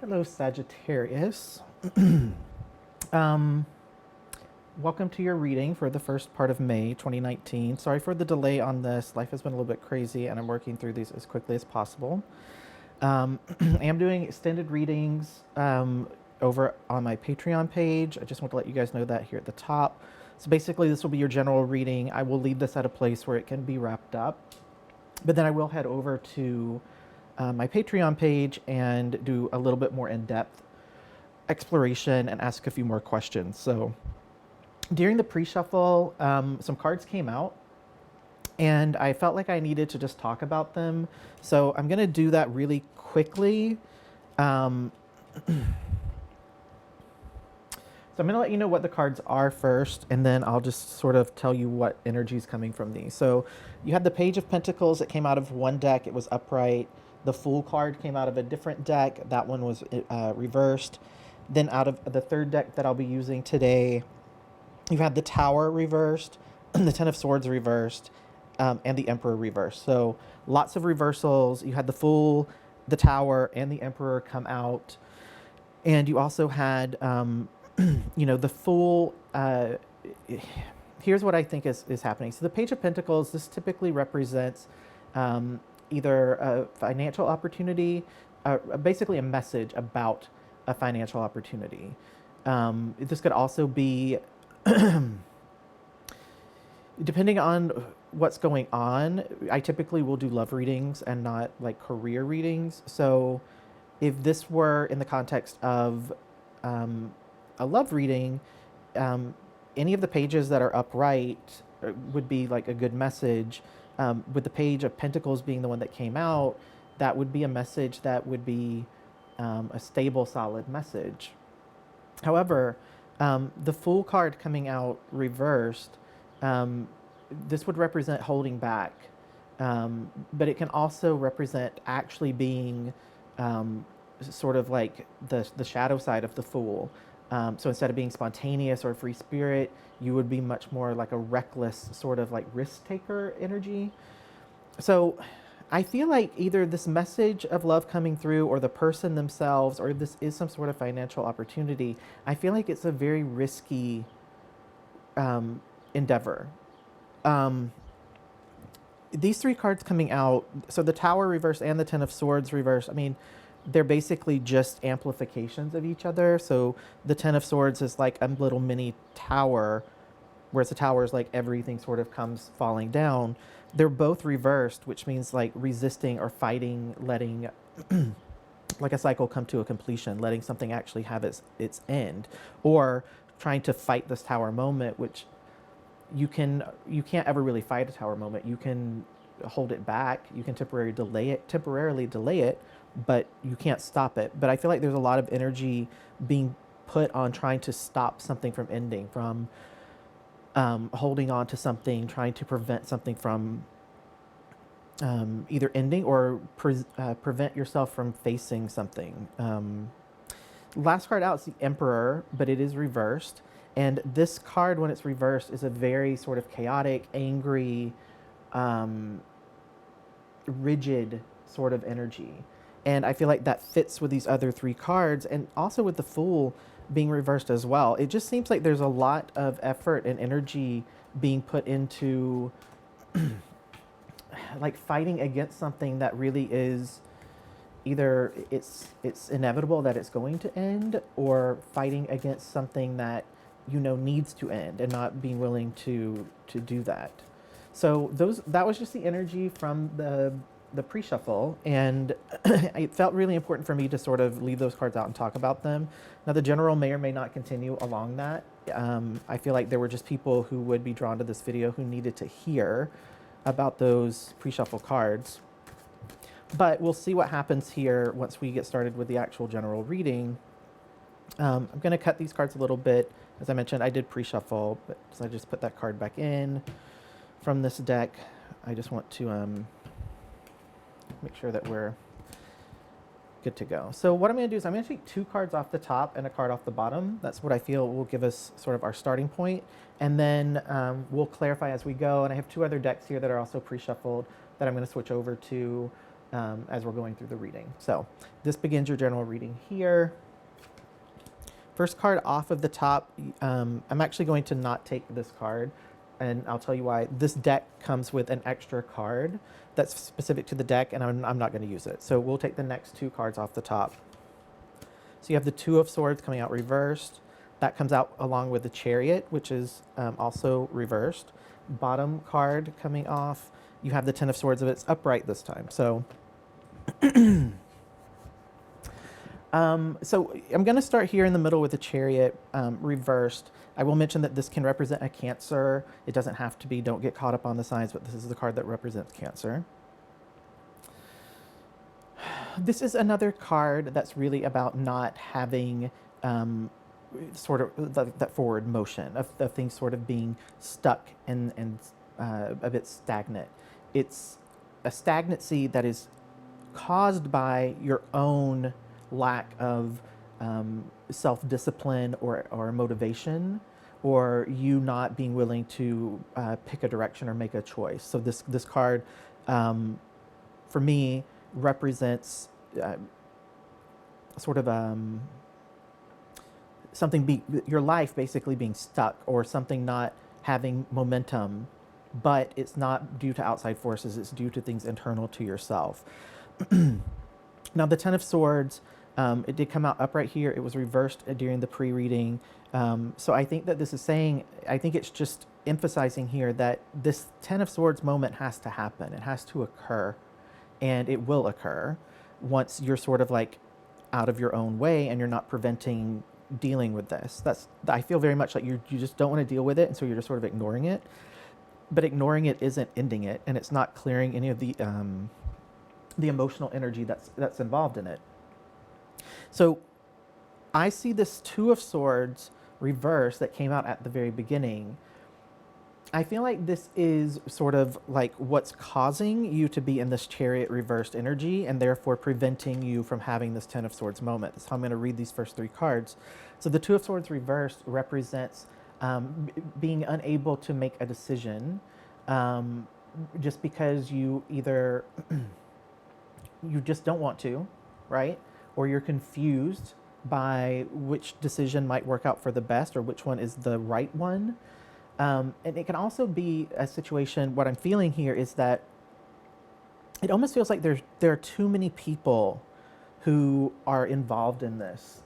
Hello, Sagittarius. Welcome to your reading for the first part of May 2019. Sorry for the delay on this. Life has been a little bit crazy, and I'm working through these as quickly as possible. I am doing extended readings over on my Patreon page. I just want to let you guys know that here at the top. So basically, this will be your general reading. I will leave this at a place where it can be wrapped up, but then I will head over to my Patreon page and do a little bit more in-depth exploration and ask a few more questions. So during the pre-shuffle, some cards came out and I felt like I needed to just talk about them. So I'm going to do that really quickly. So I'm going to let you know what the cards are first, and then I'll just sort of tell you what energy is coming from these. So you had the Page of Pentacles. It came out of one deck. It was upright. The Fool card came out of a different deck. That one was reversed. Then out of the third deck that I'll be using today, you had the Tower reversed, the Ten of Swords reversed, and the Emperor reversed. So lots of reversals. You had the Fool, the Tower, and the Emperor come out. And you also had, the Fool. Here's what I think is happening. So the Page of Pentacles, this typically represents either a financial opportunity, basically a message about a financial opportunity. This could also be, depending on what's going on, I typically will do love readings and not like career readings. So if this were in the context of a love reading, any of the pages that are upright would be like a good message. With the Page of Pentacles being the one that came out, that would be a message that would be a stable, solid message. However, the Fool card coming out reversed, this would represent holding back, but it can also represent actually being sort of like the shadow side of the Fool. So instead of being spontaneous or free spirit, you would be much more like a reckless sort of like risk taker energy. So I feel like either this message of love coming through or the person themselves, or this is some sort of financial opportunity, I feel like it's a very risky endeavor. These three cards coming out, so the Tower reverse and the Ten of Swords reverse, I mean, they're basically just amplifications of each other. So the Ten of Swords is like a little mini tower, whereas the Tower is like everything sort of comes falling down. They're both reversed, which means like resisting or fighting, letting like a cycle come to a completion, letting something actually have its end, or trying to fight this Tower moment, which you can't ever really fight a Tower moment. You can hold it back, you can temporarily delay it, but you can't stop it. But I feel like there's a lot of energy being put on trying to stop something from ending, from holding on to something, trying to prevent something from either ending or prevent yourself from facing something. Last card out is the Emperor, but it is reversed. And this card, when it's reversed, is a very sort of chaotic, angry, rigid sort of energy. And I feel like that fits with these other three cards, and also with the Fool being reversed as well. It just seems like there's a lot of effort and energy being put into like fighting against something that really is either it's inevitable that it's going to end, or fighting against something that needs to end and not being willing to do that. So that was just the energy from the pre-shuffle, and it felt really important for me to sort of leave those cards out and talk about them. Now the general may or may not continue along that. I feel like there were just people who would be drawn to this video who needed to hear about those pre-shuffle cards. But we'll see what happens here once we get started with the actual general reading. I'm going to cut these cards a little bit. As I mentioned, I did pre-shuffle, but so I just put that card back in from this deck. I just want to make sure that we're good to go. So what I'm going to do is I'm going to take two cards off the top and a card off the bottom. That's what I feel will give us sort of our starting point. And then we'll clarify as we go. And I have two other decks here that are also pre-shuffled that I'm going to switch over to. as we're going through the reading. So this begins your general reading here. First card off of the top, I'm actually going to not take this card, and I'll tell you why. This deck comes with an extra card that's specific to the deck, and I'm not going to use it. So we'll take the next two cards off the top. So you have the Two of Swords coming out reversed. That comes out along with the Chariot, which is also reversed. Bottom card coming off, you have the Ten of Swords, but it's upright this time. So so I'm going to start here in the middle with the Chariot reversed. I will mention that this can represent a Cancer. It doesn't have to be. Don't get caught up on the signs, but this is the card that represents Cancer. This is another card that's really about not having sort of that forward motion of things sort of being stuck and a bit stagnant. It's a stagnancy that is caused by your own lack of self-discipline or motivation, or you not being willing to pick a direction or make a choice. So this card, for me, represents sort of your life basically being stuck, or something not having momentum, but it's not due to outside forces, it's due to things internal to yourself. Now the Ten of Swords, it did come out upright here. It was reversed during the pre-reading. So I think that this is saying, I think it's just emphasizing here that this Ten of Swords moment has to happen. It has to occur, and it will occur once you're sort of like out of your own way and you're not preventing dealing with this. I feel very much like you just don't want to deal with it, and so you're just sort of ignoring it. But ignoring it isn't ending it, and it's not clearing any of the emotional energy that's involved in it. So I see this Two of Swords reverse that came out at the very beginning. I feel like this is sort of like what's causing you to be in this Chariot reversed energy, and therefore preventing you from having this Ten of Swords moment. That's how I'm going to read these first three cards. So the Two of Swords reversed represents being unable to make a decision, just because you either you just don't want to, right? Or you're confused by which decision might work out for the best, or which one is the right one. And it can also be a situation, what I'm feeling here is that it almost feels like there are too many people who are involved in this.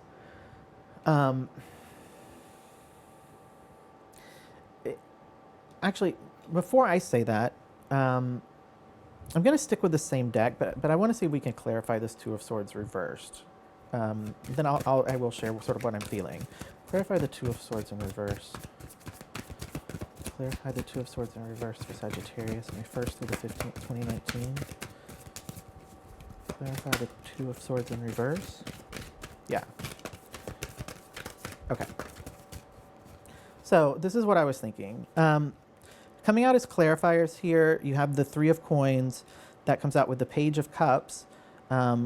Actually, before I say that, I'm going to stick with the same deck, but I want to see if we can clarify this Two of Swords reversed. Then I will share sort of what I'm feeling. Clarify the Two of Swords in reverse. Clarify the Two of Swords in reverse for Sagittarius, May 1st through the 15th, 2019. Clarify the Two of Swords in reverse. Yeah. Okay. So this is what I was thinking. Coming out as clarifiers here, you have the Three of Coins that comes out with the Page of Cups,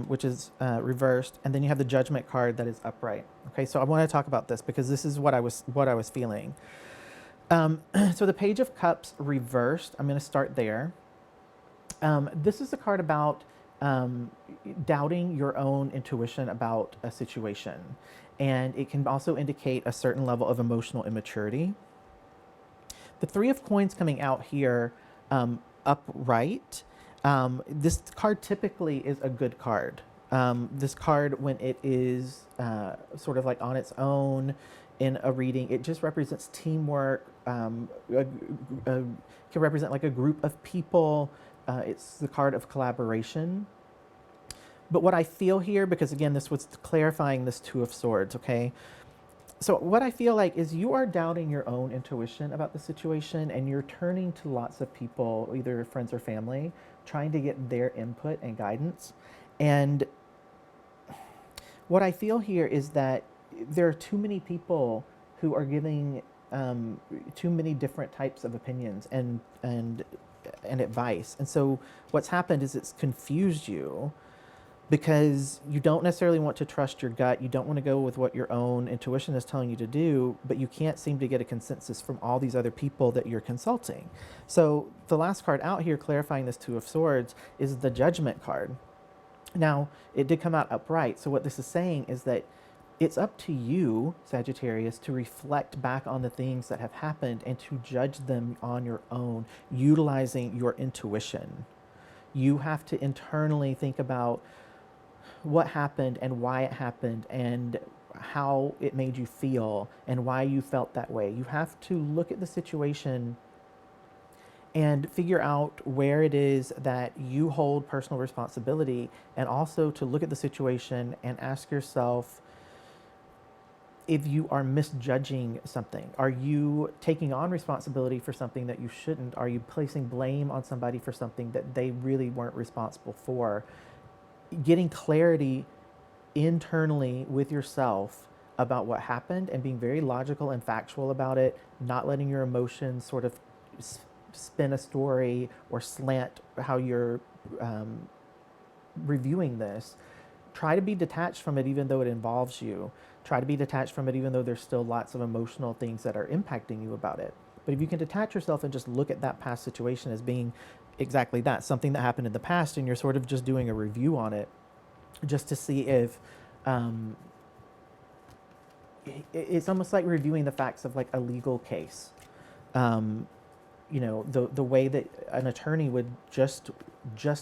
which is reversed, and then you have the Judgment card that is upright. Okay, so I want to talk about this because this is what I was feeling. So the Page of Cups reversed, I'm going to start there. This is a card about doubting your own intuition about a situation, and it can also indicate a certain level of emotional immaturity. The Three of Coins coming out here upright, this card typically is a good card. This card, when it is sort of like on its own in a reading, it just represents teamwork, can represent like a group of people. It's the card of collaboration. But what I feel here, because again, this was clarifying this Two of Swords, okay? So what I feel like is you are doubting your own intuition about the situation, and you're turning to lots of people, either friends or family, trying to get their input and guidance. And what I feel here is that there are too many people who are giving too many different types of opinions and advice. And so what's happened is it's confused you, because you don't necessarily want to trust your gut. You don't want to go with what your own intuition is telling you to do, but you can't seem to get a consensus from all these other people that you're consulting. So the last card out here clarifying this Two of Swords is the Judgment card. Now, it did come out upright. So what this is saying is that it's up to you, Sagittarius, to reflect back on the things that have happened and to judge them on your own, utilizing your intuition. You have to internally think about what happened and why it happened and how it made you feel and why you felt that way. You have to look at the situation and figure out where it is that you hold personal responsibility, and also to look at the situation and ask yourself if you are misjudging something. Are you taking on responsibility for something that you shouldn't? Are you placing blame on somebody for something that they really weren't responsible for? Getting clarity internally with yourself about what happened and being very logical and factual about it, not letting your emotions sort of spin a story or slant how you're reviewing this. Try to be detached from it even though it involves you. Try to be detached from it even though there's still lots of emotional things that are impacting you about it. But if you can detach yourself and just look at that past situation as being exactly that, something that happened in the past, and you're sort of just doing a review on it just to see if it's almost like reviewing the facts of like a legal case. You know, the way that an attorney would just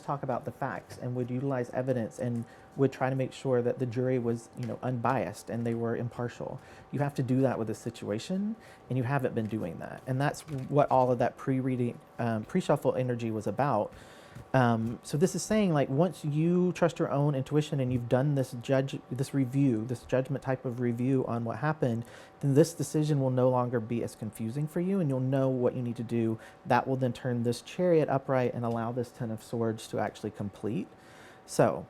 talk about the facts and would utilize evidence and would try to make sure that the jury was, you know, unbiased and they were impartial. You have to do that with a situation, and you haven't been doing that. And that's what all of that pre-reading, pre-shuffle energy was about. So this is saying, like, once you trust your own intuition and you've done this review, this judgment type of review on what happened, then this decision will no longer be as confusing for you, and you'll know what you need to do. That will then turn this Chariot upright and allow this Ten of Swords to actually complete. So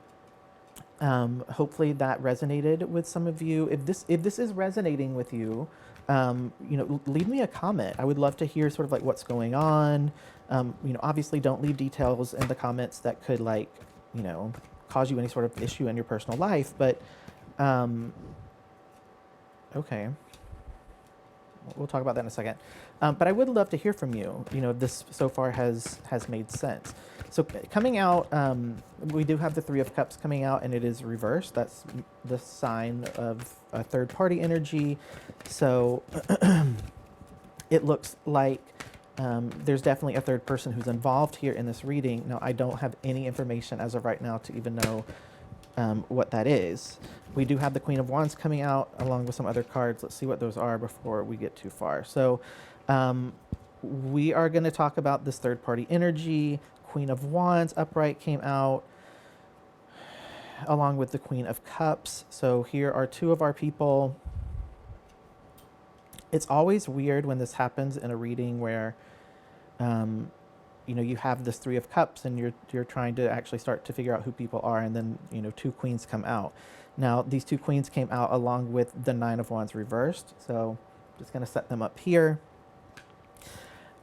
hopefully that resonated with some of you. If this is resonating with you, you know, leave me a comment. I would love to hear sort of like what's going on. You know, obviously don't leave details in the comments that could, like, you know, cause you any sort of issue in your personal life. But okay, we'll talk about that in a second. But I would love to hear from you. You know, this so far has made sense. So coming out, we do have the Three of Cups coming out, and it is reversed. That's the sign of a third party energy. So it looks like there's definitely a third person who's involved here in this reading. Now, I don't have any information as of right now to even know what that is. We do have the Queen of Wands coming out along with some other cards. Let's see what those are before we get too far. So we are going to talk about this third party energy. Queen of Wands upright came out along with the Queen of Cups. So here are two of our people. It's always weird when this happens in a reading where you know, you have this Three of Cups and you're trying to actually start to figure out who people are, and then, you know, two queens come out. Now these two queens came out along with the Nine of Wands reversed, so I'm just going to set them up here.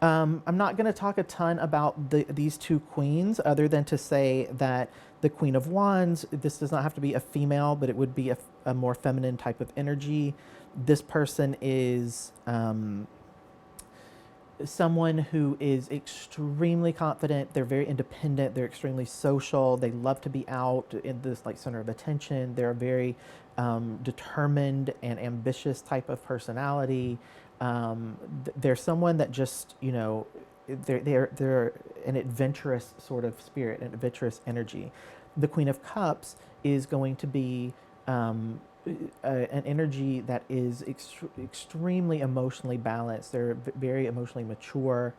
I'm not going to talk a ton about these two queens, other than to say that the Queen of Wands, this does not have to be a female, but it would be a more feminine type of energy. This person is someone who is extremely confident. They're very independent. They're extremely social. They love to be out in this, like, center of attention. They're a very determined and ambitious type of personality. They're someone that just, you know, they're an adventurous sort of spirit, an adventurous energy. The Queen of Cups is going to be an energy that is extremely emotionally balanced. They're very emotionally mature.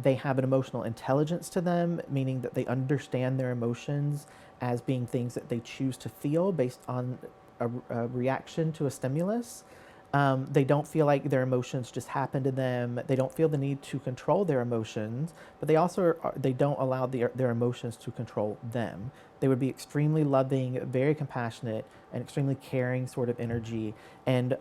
They have an emotional intelligence to them, meaning that they understand their emotions as being things that they choose to feel based on a reaction to a stimulus. They don't feel like their emotions just happen to them. They don't feel the need to control their emotions, but they don't allow their emotions to control them. They would be extremely loving, very compassionate, and extremely caring sort of energy, and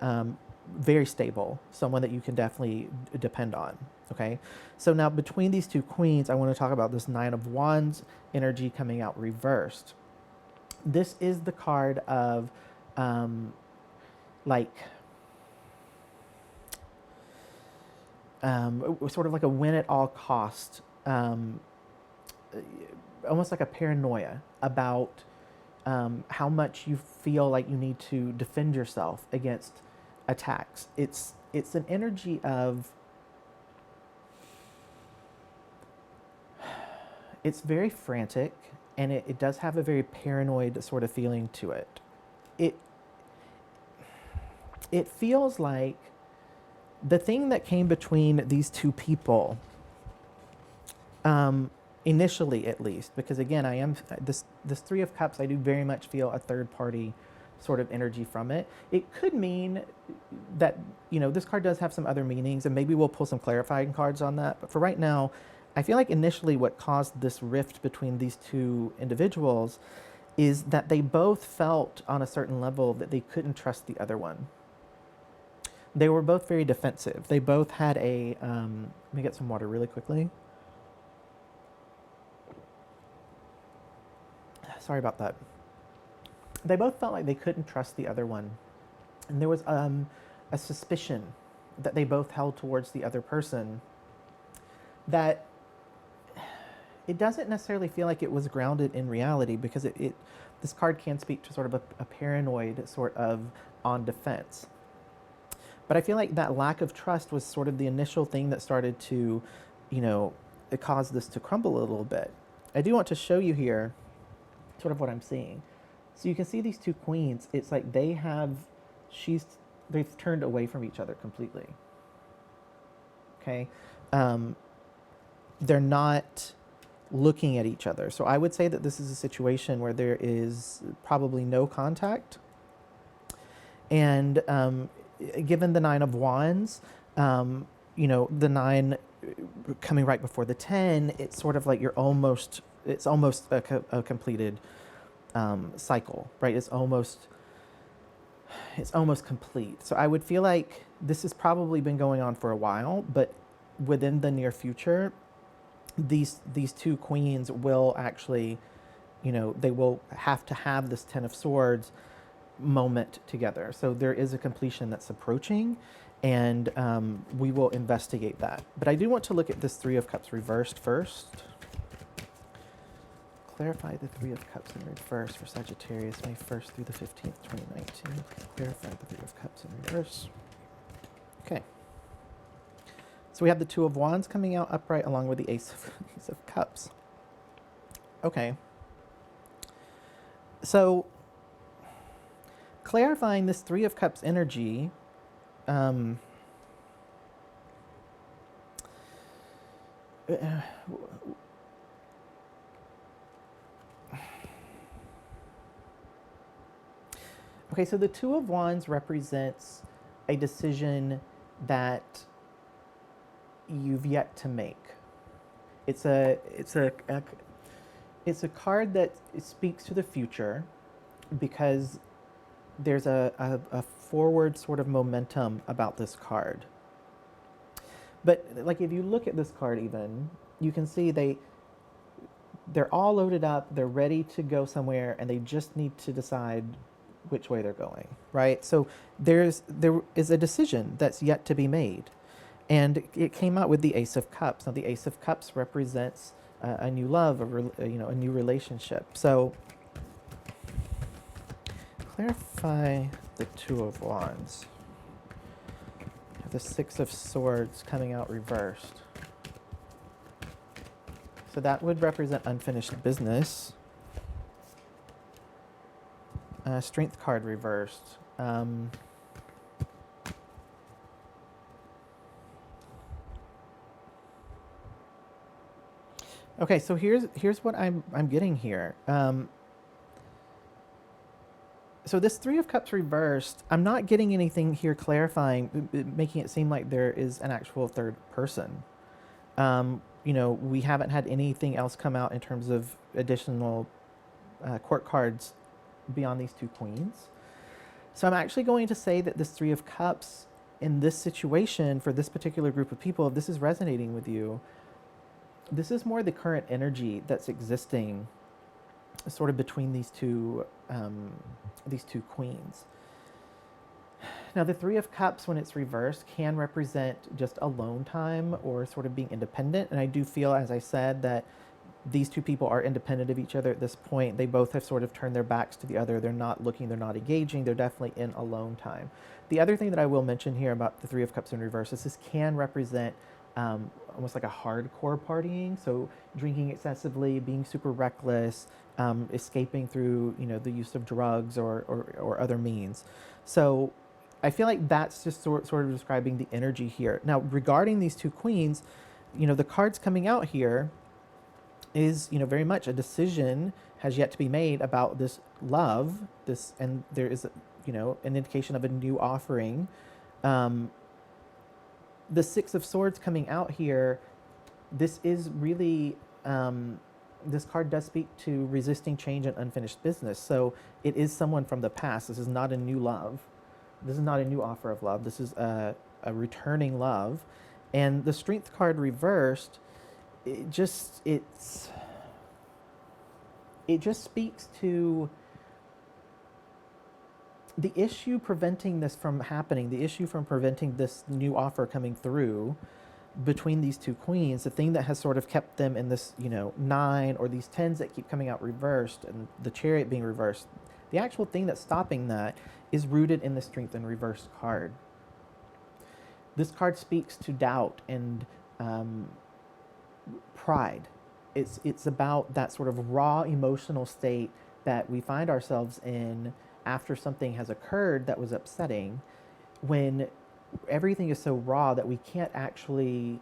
very stable, someone that you can definitely depend on. Okay, so now between these two queens, I want to talk about this Nine of Wands energy coming out reversed. This is the card of like sort of like a win at all cost, almost like a paranoia about how much you feel like you need to defend yourself against attacks. It's an energy of, it's very frantic, and it does have a very paranoid sort of feeling to it. It it feels like the thing that came between these two people, initially at least, because again, I am this Three of Cups, I do very much feel a third party sort of energy from it. It could mean that, this card does have some other meanings, and maybe we'll pull some clarifying cards on that. But for right now, I feel like initially what caused this rift between these two individuals is that they both felt on a certain level that they couldn't trust the other one. They were both very defensive. They both had a, let me get some water really quickly. Sorry about that. They both felt like they couldn't trust the other one. And there was a suspicion that they both held towards the other person that it doesn't necessarily feel like it was grounded in reality, because this card can speak to sort of a paranoid sort of on defense. But I feel like that lack of trust was sort of the initial thing that started to, it caused this to crumble a little bit. I do want to show you here sort of what I'm seeing. So you can see these two queens. It's like they've turned away from each other completely. Okay. They're not looking at each other. So I would say that this is a situation where there is probably no contact. And given the Nine of Wands, the 9 coming right before the 10, it's sort of like it's almost a completed cycle, right? It's almost complete. So I would feel like this has probably been going on for a while, but within the near future, these two queens will actually, they will have to have this Ten of Swords moment together. So there is a completion that's approaching, and we will investigate that. But I do want to look at this Three of Cups reversed first. Clarify the Three of Cups in reverse for Sagittarius, May 1st through the 15th, 2019. Clarify the Three of Cups in reverse. Okay. So we have the Two of Wands coming out upright along with the Ace of Cups. Okay. So clarifying this Three of Cups energy, okay, so the Two of Wands represents a decision that you've yet to make. It's a card that speaks to the future, because there's a forward sort of momentum about this card. But like if you look at this card even, you can see they're all loaded up, they're ready to go somewhere, and they just need to decide which way they're going, right? So there is a decision that's yet to be made. And it came out with the Ace of Cups. Now the Ace of Cups represents a new love, a new relationship. So clarify the Two of Wands. The Six of Swords coming out reversed. So that would represent unfinished business. Strength card reversed. Okay, so here's what I'm getting here. So this Three of Cups reversed, I'm not getting anything here clarifying, making it seem like there is an actual third person. We haven't had anything else come out in terms of additional court cards beyond these two queens. So I'm actually going to say that this Three of Cups in this situation, for this particular group of people, if this is resonating with you, this is more the current energy that's existing sort of between these two queens. Now, the Three of Cups, when it's reversed, can represent just alone time or sort of being independent. And I do feel, as I said, that these two people are independent of each other at this point. They both have sort of turned their backs to the other. They're not looking, they're not engaging. They're definitely in alone time. The other thing that I will mention here about the Three of Cups in reverse is this can represent almost like a hardcore partying. So drinking excessively, being super reckless, escaping through, you know, the use of drugs or other means. So I feel like that's just sort of describing the energy here. Now, regarding these two queens, you know, the cards coming out here is, you know, very much a decision has yet to be made about this love, this, and there is, you know, an indication of a new offering. The Six of Swords coming out here, this is really, this card does speak to resisting change and unfinished business. So it is someone from the past. This is not a new love. This is not a new offer of love. This is a returning love. And the Strength card reversed, it just speaks to the issue preventing this from happening, the issue from preventing this new offer coming through between these two queens, the thing that has sort of kept them in this, you know, 9 or these 10s that keep coming out reversed and the Chariot being reversed. The actual thing that's stopping that is rooted in the Strength in reversed card. This card speaks to doubt and pride. It's about that sort of raw emotional state that we find ourselves in after something has occurred that was upsetting, when everything is so raw that we can't actually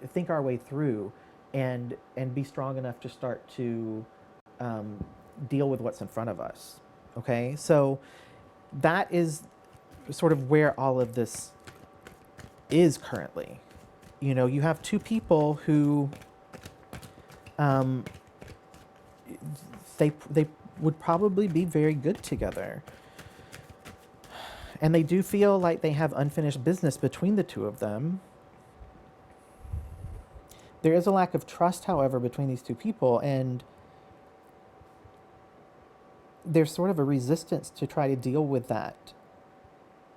think our way through and be strong enough to start to deal with what's in front of us. Okay, so that is sort of where all of this is currently. You know, you have two people who they would probably be very good together. And they do feel like they have unfinished business between the two of them. There is a lack of trust, however, between these two people, and there's sort of a resistance to try to deal with that.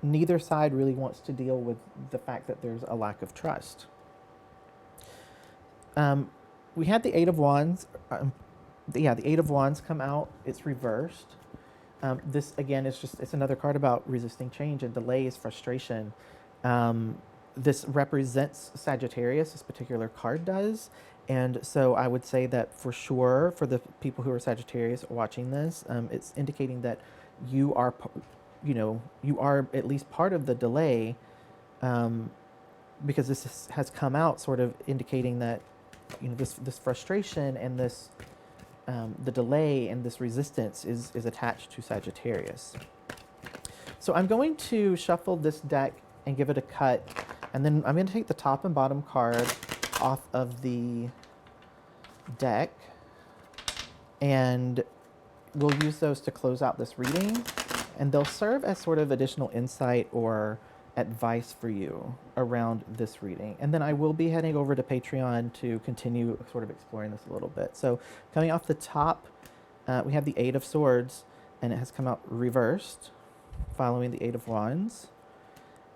Neither side really wants to deal with the fact that there's a lack of trust. We had the Eight of Wands. The Eight of Wands come out. It's reversed. This, again, is just, it's another card about resisting change and delays, frustration. This represents Sagittarius, this particular card does. And so I would say that for sure, for the people who are Sagittarius watching this, it's indicating that you are, you know, you are at least part of the delay, because this has come out sort of indicating that, you know, this frustration and this, the delay and this resistance is attached to Sagittarius. So I'm going to shuffle this deck and give it a cut, and then I'm going to take the top and bottom card off of the deck, and we'll use those to close out this reading, and they'll serve as sort of additional insight or advice for you around this reading. And then I will be heading over to Patreon to continue sort of exploring this a little bit. So coming off the top, we have the Eight of Swords, and it has come out reversed, following the Eight of Wands.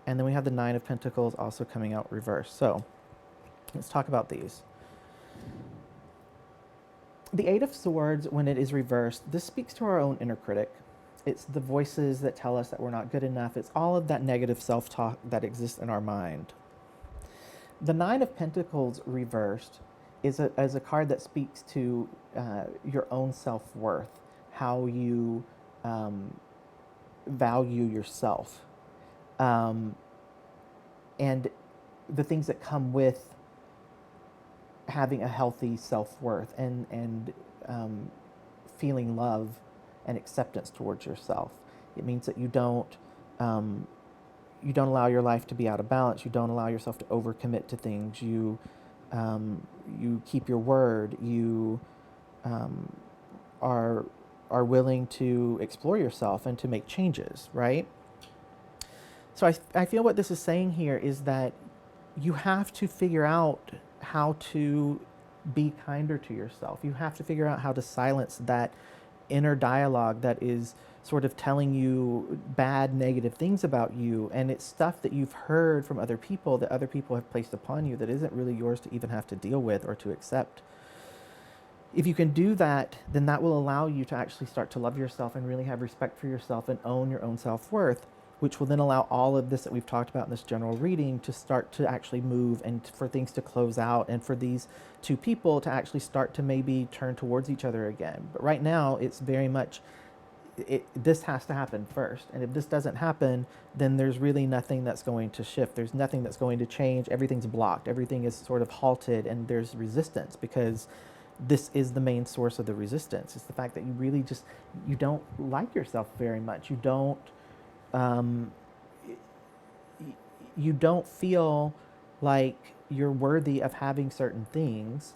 And then we have the Nine of Pentacles also coming out reversed. So let's talk about these. The Eight of Swords, when it is reversed, this speaks to our own inner critic. It's the voices that tell us that we're not good enough. It's all of that negative self-talk that exists in our mind. The Nine of Pentacles reversed is a card that speaks to your own self-worth, how you value yourself, and the things that come with having a healthy self-worth and feeling love and acceptance towards yourself. It means that you don't allow your life to be out of balance. You don't allow yourself to overcommit to things. You keep your word. You are willing to explore yourself and to make changes, right? So I feel what this is saying here is that you have to figure out how to be kinder to yourself. You have to figure out how to silence that inner dialogue that is sort of telling you bad, negative things about you. And it's stuff that you've heard from other people that other people have placed upon you that isn't really yours to even have to deal with or to accept. If you can do that, then that will allow you to actually start to love yourself and really have respect for yourself and own your own self-worth, which will then allow all of this that we've talked about in this general reading to start to actually move and for things to close out and for these two people to actually start to maybe turn towards each other again. But right now, it's very much, this has to happen first. And if this doesn't happen, then there's really nothing that's going to shift. There's nothing that's going to change. Everything's blocked. Everything is sort of halted, and there's resistance because this is the main source of the resistance. It's the fact that you really just, you don't like yourself very much. Um, you don't feel like you're worthy of having certain things,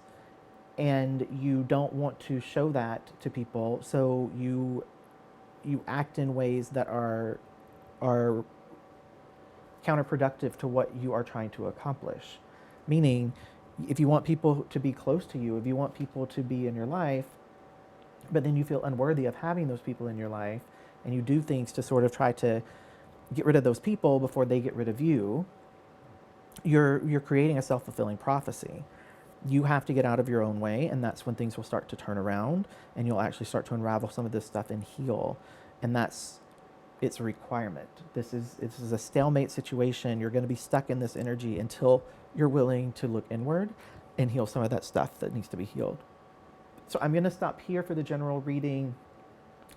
and you don't want to show that to people. So you act in ways that are counterproductive to what you are trying to accomplish. Meaning, if you want people to be close to you, if you want people to be in your life, but then you feel unworthy of having those people in your life, and you do things to sort of try to get rid of those people before they get rid of you, you're creating a self-fulfilling prophecy. You have to get out of your own way, and that's when things will start to turn around, and you'll actually start to unravel some of this stuff and heal. And it's a requirement. This is a stalemate situation. You're going to be stuck in this energy until you're willing to look inward and heal some of that stuff that needs to be healed. So I'm going to stop here for the general reading.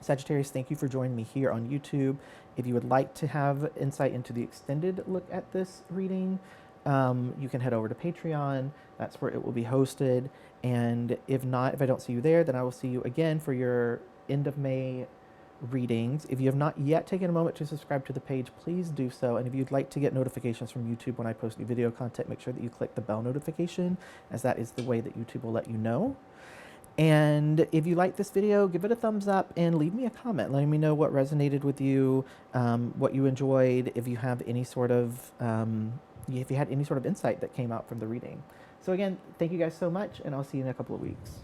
Sagittarius, thank you for joining me here on YouTube. If you would like to have insight into the extended look at this reading, you can head over to Patreon. That's where it will be hosted. And if not, if I don't see you there, then I will see you again for your end of May readings. If you have not yet taken a moment to subscribe to the page, please do so. And if you'd like to get notifications from YouTube when I post new video content, make sure that you click the bell notification, as that is the way that YouTube will let you know. And if you like this video, give it a thumbs up and leave me a comment letting me know what resonated with you, what you enjoyed, if you have any sort of if you had any sort of insight that came out from the reading. So again, thank you guys so much, and I'll see you in a couple of weeks.